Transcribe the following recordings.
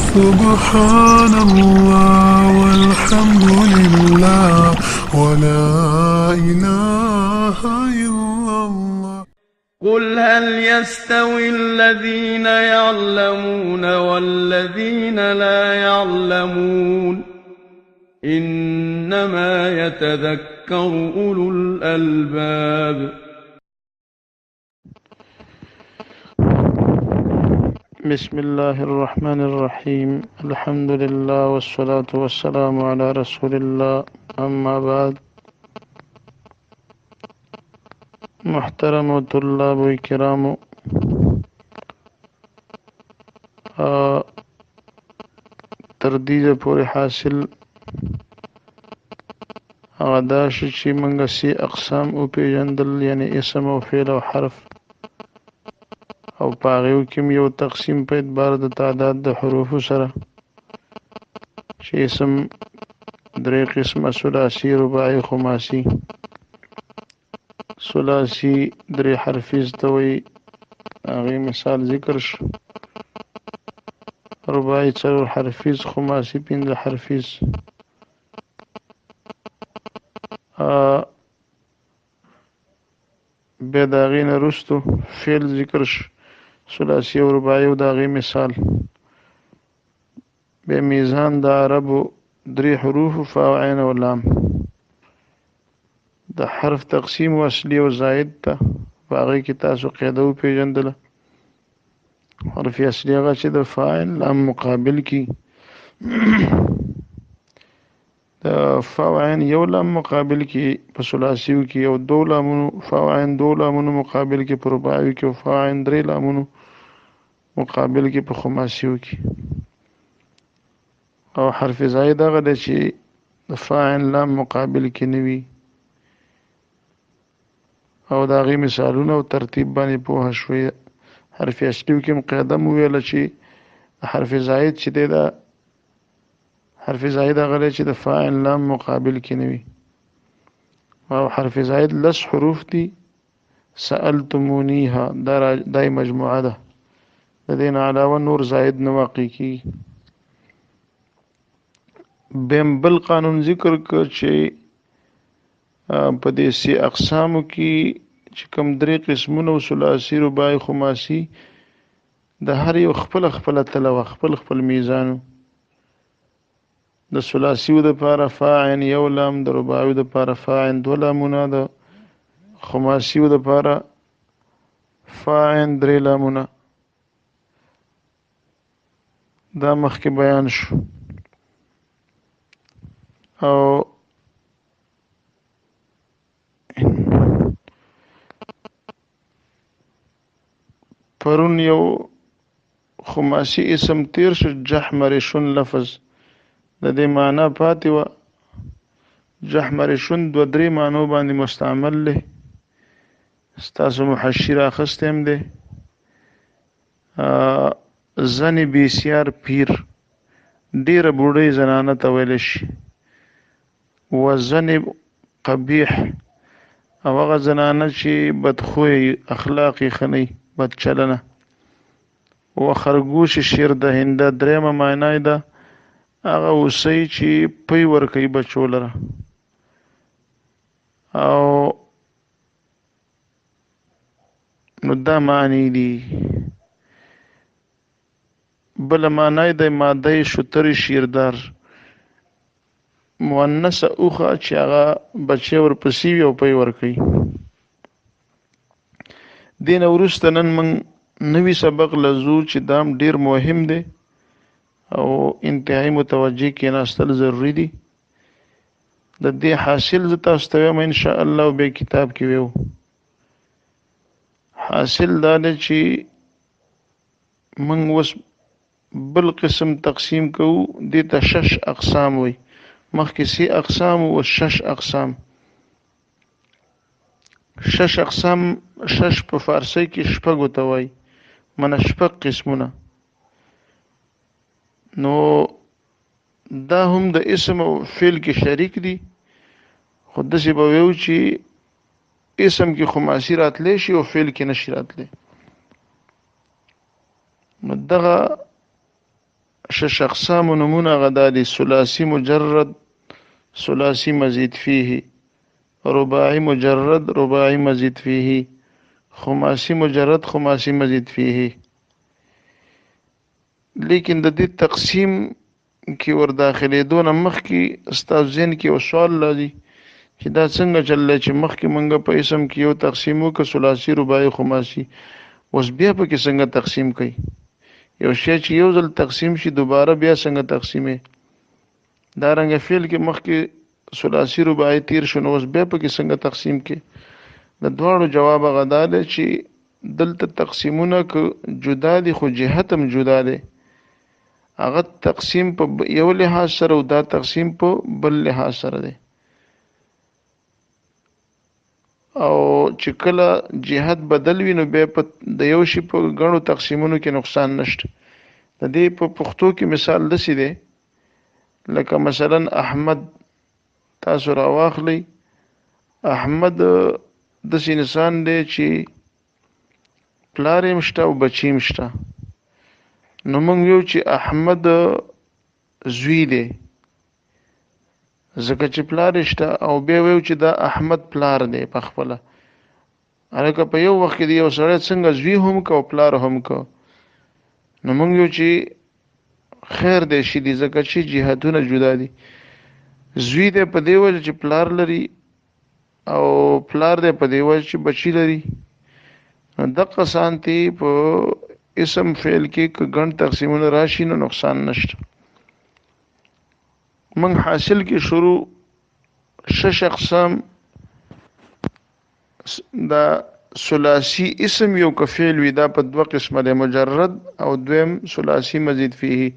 سبحان الله والحمد لله ولا إله إلا الله. قل هل يستوي الذين يعلمون والذين لا يعلمون إنما يتذكر أولو الألباب. بسم الله الرحمن الرحيم. الحمد لله والصلاة والسلام على رسول الله. أما بعد، محترم طلاب کرام، تردید پورې حاصل غداش چې منګه سی اقسام او پیژندل، یعنی اسم او فعل او حرف، او پاغیو کې یو تقسیم په اعتبار د تعداد د حروف سره چې اسم درې قسمه: ثلاثي، رباعي، خماسي. ثلاثي درې حرفیز ته وایي، هغې مثال ذکر شو. رباعي څلور حرفیز، خماسي پنځه حرفیز. بیا د هغې نه وروستو فعل ذکر شو، ثلاثي او رباعي او د هغې مثال. بیا میزان د عربو درې حروفو، فا او عین او لام. د حرف تقسیم و اصلي او زائد ته، په هغې کې تاسو قاعده وپېژندله. حرف اصلي هغه چې د فاعل لام مقابل کی، د فا او عین یو لام مقابل کی په ثلاثیو کې، او دو لامونو فا او عین دو لامونو مقابل کې په رباعیو کې، او فا او عین درې لامونو مقابل کې په خماسیو کې. او حرف زائد هغه دی چې د فا عین لام مقابل کې نه وي. او د هغې مثالونه او ترتیب باندې پوهه شوې. حرف اصلیو کې قاعده مو ویله چې حرف زائد چې دی، دا حرف زائد هغه دی چې د فا عین لام مقابل کې نه وي. او حرف زائد لس حروف دي. سألتمونیها دای مجموعه ده، د دې نه علاوه نور زائد نه واقع کیږي. بیم بل قانون ذکر کړ چې په دې سی اقسامو کې چې کوم درې قسمونه، ثلاثي، رباعي، خماسي، د هر یو خپل خپل تله وه، خپل خپل میزانو. د ثلاثیو دپاره فا عین یو لام، د رباعیو دپاره فا عین دوه لامونه، د خماسیو دپاره فا عین درې لامونه. دا مخکې بیان شو. او پرون یو خماسي اسم تیر شو، جحمرشون لفظ، د دې معنا پاتې وه. جحمرشون دوه درې معنو باندې مستعمل دی. ستاسو محشي راخستی هم دی. زن بسیار پیر، ډېره بوډۍ زنانه ته ویلی شي. وزن قبیح، او هغه زنانه چې بدخوی اخلاق یې ښه نه وي، بد چلنه. وخرګوش شیر د هنده، درېیمه معنا یې ده هغه اوسۍ چې پی ورکوي بچو لره. او نو دا معنی دي. بله معنا یې د ماده شترې شیردار، مؤنثه اوښه چې هغه بچی ورپسې وي او پی ورکوي. دې نه وروسته نن موږ نوي سبق لزو چې دا هم ډېر مهم دی او انتهایی متوجه کېناستل ضروري دي. د دې حاصل زه تاسو ته وایم انشاءالله، او بیا کتاب کې ویو. حاصل دا دی چې موږ اوس بل قسم تقسیم کوو، دې ته 6 اقسام وایي. مخکې 3 اقسام او 6 اقسام. 6 اقسام، 6 په فارسی کې شپږو ته وایي، منه شپږ قسمونه. نو دا هم د اسم او فعل کې شریک دي، خو داسې به ویو چې اسم کې خماسي راتلی شي او فعل کې نشي راتلی. نو دغه شش اقسام نمونه غدادي ثلاثي مجرد ثلاثي مزيد فيه رباعي مجرد رباعي مزيد فيه خماسي مجرد خماسي مزيد فيه لیکن د دې تقسیم کې ور داخلي دون مخ کې استاد زین کې او سوال لري چې دا څنګه چلل چې مخ کې منګه په اسم کې یو تقسیمو ک ثلاثي رباعي خماسي اوس بیا په کې څنګه تقسیم کوي یو شی چې یو ځل تقسیم شي دوباره بیا څنګه تقسیمه دا رنګ فعل کې مخ کې ثلاثي رباعي تیر شنو اوس بیا په کې څنګه تقسیم کې د دواړو جواب غدا ده چې دلته تقسیمونه ک جدا دي خو جهت هم جدا ده هغه تقسیم په یو لحاظ سره او دا تقسیم په بل لحاظ سره ده او چې کله جهت بدل وي نو بیا په د یو شي په غنو تقسیمونو کې نقصان نشته د دې په پښتو کې مثال دسی دی لکه مثلا احمد تاسو راواخلی احمد د انسان دی چې پلار یې مشته او بچی مشته نو موږ یو چې احمد زوی دی زکه چې پلار شته او بیا ویو چې دا احمد پلار دی په خپل هغه په یو وخت کې یو سره څنګه زوی هم کو پلار هم کو نو موږ یو چې خیر دی شي دي زکه چې جهادونه جدا دي زوی دی په دی وجه چې پلار لري او پلار دی په دی وجه چې بچی لري دغه سانتي په اسم فعل کې ګڼ تقسیمونه راشي نو نقصان نشته من حاصل کې شروع شش اقسام دا ثلاثي اسم یو کفعل وی دا په دوه قسمه ده مجرد او دویم ثلاثي مزید فيه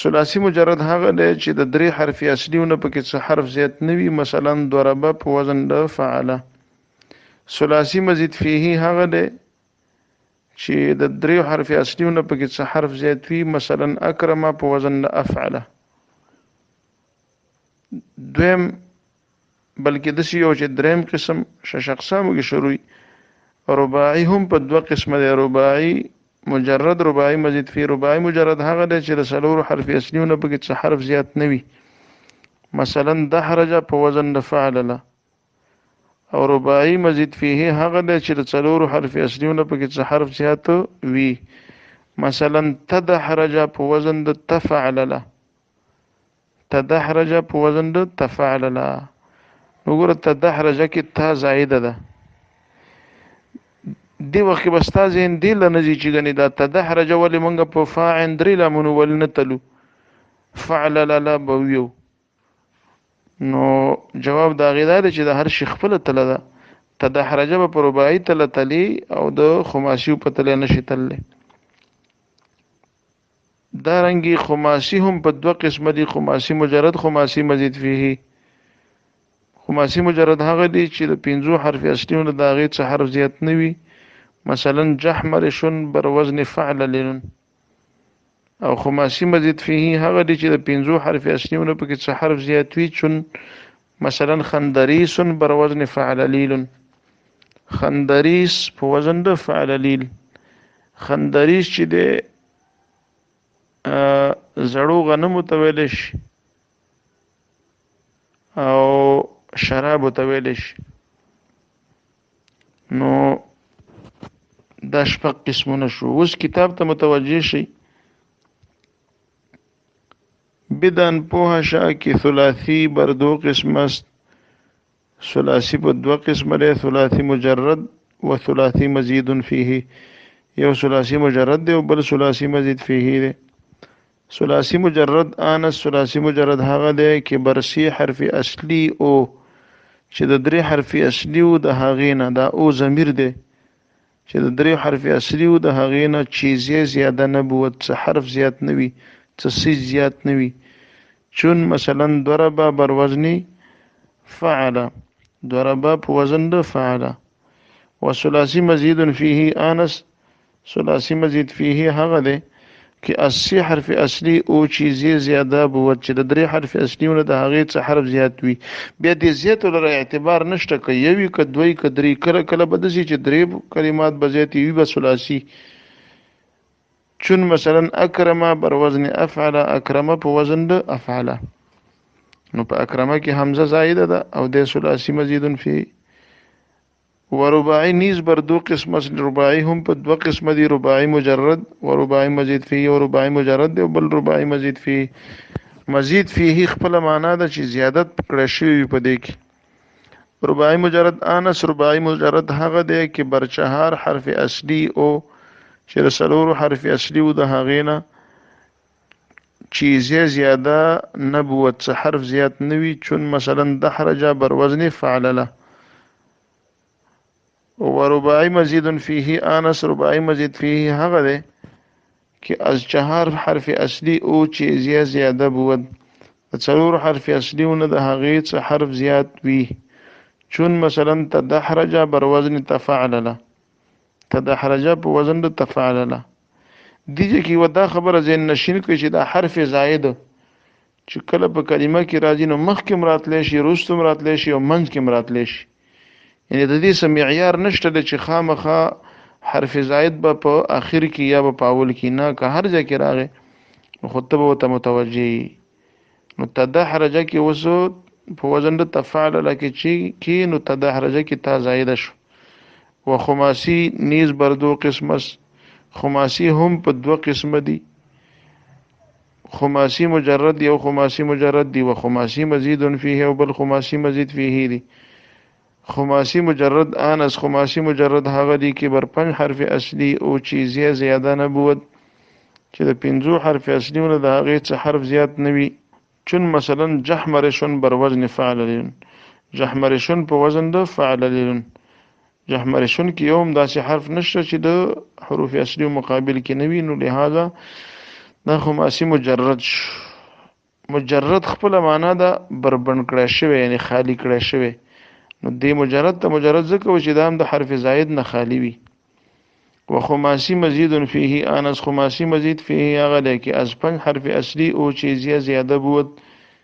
ثلاثي مجرد هغه دی چې د درې حرفي اصليونه پکې څه حرف زیات نه وي مثلا ضرب په وزن د فعل ثلاثي مزید فيه هغه دی چې د درې حرفي اصليونه پکې څه حرف زیات وي مثلا اکرم په وزن د افعل دویم بلکې د یو چې دریم قسم شش اقسامو کې شروعي رباعي هم په دوه قسمه دی رباعي مجرد رباعي مزید فی رباعي مجرد هغه دی چې د څلورو حرف اصليونه پکې څه حرف زیات نه وي مثلا دحرج په وزن د فعل له او رباعي مزید فيه هغه دی چې د څلورو حرف اصليونه پکې څه حرف زیات وي مثلا تدحرج په وزن د تفعل له تدحرج په وزن د تفعل لا وګوره تدحرج کې تا زائده ده دی وخت بس تا زین دی لنځي چې غني دا تدحرج ولې مونږ په فاعل درې لمن ولنتلو فعل لا بویو نو جواب دا غیدا چې د هر شي خپل تله ده تدحرج په رباعي تله تلی او د خماسي په تله نشي تله دارنګي خماسي هم په دوه قسمه دي خماسي مجرد خماسي مزید فيه خماسي مجرد هغه دي چې د پنځو حرف اصليونه د هغې څخه حرف زیات نه وي مثلا جحمر شن بر وزن فعل لن او خماسي مزید فيه هغه دي چې د پنځو حرف اصليونه په کې څخه حرف زیات وي چون مثلا خندريس بر وزن فعل ليل خندريس په وزن د فعل ليل خندريس چې د زړو غنمو ته ویل شي او شراب ته ویل شي نو دا شپږ قسمونه شو اوس کتاب ته متوجه شي بدن پوها شا کی ثلاثی بر دو قسم است ثلاثی په دو قسم لري ثلاثی مجرد و ثلاثی مزید فيه یو ثلاثی مجرد دی او بل ثلاثی مزید فيه دی ثلاثی مجرد انس ثلاثی مجرد هغه دی کې برسی حرف اصلي او چې د درې حرف اصلي او د هغې نه دا او ضمیر دی چې د درې حرف اصلي او د هغې نه چیزې زیاده نه بوت څه حرف زیات نه وي څه سیز زیات نه وي چون مثلا ضرب بر وزن فعل ضرب په وزن د فعل وثلاثي مزید فيه انس ثلاثي مزید فيه هغه دی کې 80 حرف اصلي او چیزې زیاده بوت چې د درې حرف اصليونه د هغې څخه حرف زیات وي بیا دې زیات لره اعتبار نشته که یوي که دوی که درې کله کله به داسې چې درې کلمات به زیات وي به ثلاثي چون مثلا اکرم بر وزن افعل، اکرم په وزن د افعل، نو په اکرمه کې حمزه زائده ده او د ثلاثی مزید فی. ورباعی نیز بر دو قسم است، رباعی هم په دو قسم دي، رباعی مجرد و رباعی مزید فی، او رباعی مجرد دی او بل رباعی مزید فی. مزید فی خپل معنا ده چې زیادت کړی شوی په دې کې. رباعی مجرد انس رباعی مجرد هغه دی کې بر چهار حرف اصلی او چې څلور حرف اصلی او د هغې نه چیزه زیاده نبوت څه حرف زیات نوی، چون مثلا دحرج بر وزن فعلله. و رباعی مزید فیه انس رباعی مزید فیه هغه دی که از چهار حرف اصلی او چیزه زیاده بود، څلور حرف اصلیونه د هغې څه حرف زیات وي، چون مثلا تدحرج بر وزن تفعلله، تدحرج په وزن د تفعلله. دیجه کې و دا خبره ذهن نشین کوي چې دا حرف زائد چې کله په کلمه کې راځي نو مخکې راتلی شي، وروسته راتلی شي او منځ کې راتلی شي. یعنی د دې څه معیار نشته دی چې خامخا حرف زائد به په اخر کې یا به په اول کې، نه که هر ځای کې راغی نو خو ته به ورته متوجه یي. نو تدحرجه کې اوس په وزن د تفعلله کې نو تدحرجه کې تا زائده شو. و خماسی نیز بر دو قسم است، خماسی هم په دو قسم دي، خماسی مجرد دی او خماسی مجرد دی، و خماسی مزید فیه او بل خماسی مزید فیه دی. خماسی مجرد آن از خماسی مجرد هغه دی که بر 5 حرف اصلی او چیزی زیاده نبود، چې د 5 حرف اصلیونه د هغې څه حرف زیات نوي، چون مثلا جحمرشن بر وزن فعللن، جحمرشن په وزن د فعللن. جحمرشن کې یو هم داسې حرف نشته چې د حروف اصلی مقابل کې نوي، نو لہذا دا خماسی مجرد شو. مجرد خپل معنا ده بربند کړی شوی، یعنی خالی کړی شوی. نو دې مجرد ته مجرد ځکه و چې دا هم د حرف زائد نه خالی وي. و خماسی مزید فیه آنس خماسی مزید فیه هغه دی که از 5 حرف اصلی او چیزی زیاده بود،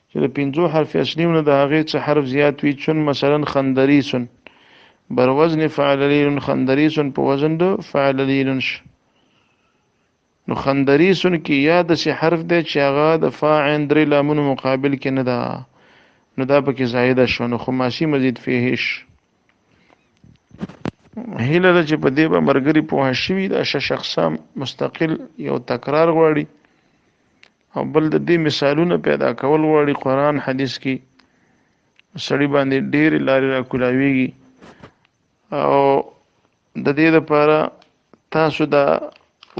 چې د 5 حرف اصلیونه د هغې څه حرف زیات وي، چون مثلا خندریسن بر وزن فعللیلن، خندریسن په وزن د فعللیلن ش. نو خندریسن کې یا داسې حرف دی چې هغه د فاعل 3 لامونو مقابل کې نه ده، نو دا پکې زائده شو، نو خماسی مزید فیه ش. هیله ده چې په دې به ملګري پوه شوي. دا 6 اقسام مستقل یو تکرار غواړي او بل د دې مثالونه پیدا کول غواړي. قرآن حدیث کې سړي باندې ډېرې لارې راکولاویږي او د دې لپاره تاسو دا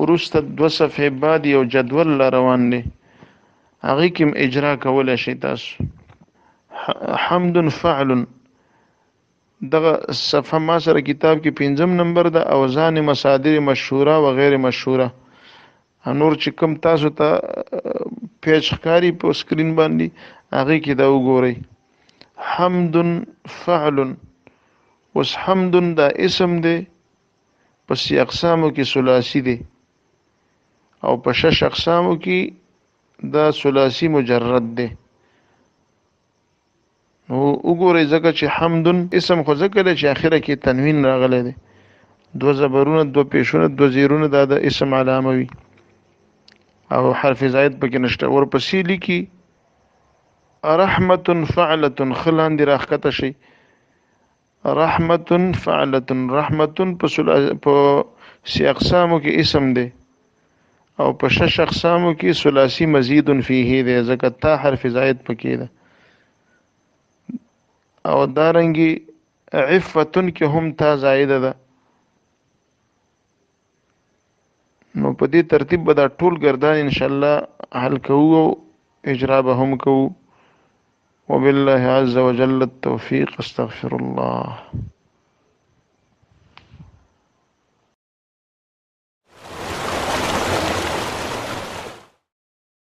وروسته 2 صفحې بعد یو جدول لا روان دی، هغې کې هم اجرا کولی شئ تاسو. حمد فعل دغه صفحه ما سره کتاب کې 5م نمبر ده، اوزان مصادر مشهوره و غیر مشهوره. نور چې کوم تاسو ته پیج ښکاري په سکرین باندې هغې کې دا وګورئ. حمد فعل، اوس حمد دا اسم دی، په 3 اقسامو کې ثلاثي دی او په 6 اقسامو کې دا ثلاثي مجرد دی. نو وګورئ ځکه چې حمدن اسم خو ځکه دی چې اخره کې تنوین راغلی دی، 2 زبرونه 2 پیشونه 2 زیرونه دا د اسم علامه وي او حرف زائد پکې نشته. ورپسې لیکي رحمت فعلة، خلان دی راښکته شي. رحمت فعلة، رحمت په 3 اقسامو کې اسم دی او په 6 اقسامو کې ثلاثي مزید فیه دی، ځکه تا حرف زائد پکې ده. او دارنګي عفتن کې هم تا زائده ده. نو په دې ترتیب به دا ټول ګردان ان شاء الله حل کوو او اجرا به هم کوو. وبالله عز وجل التوفيق. استغفر الله.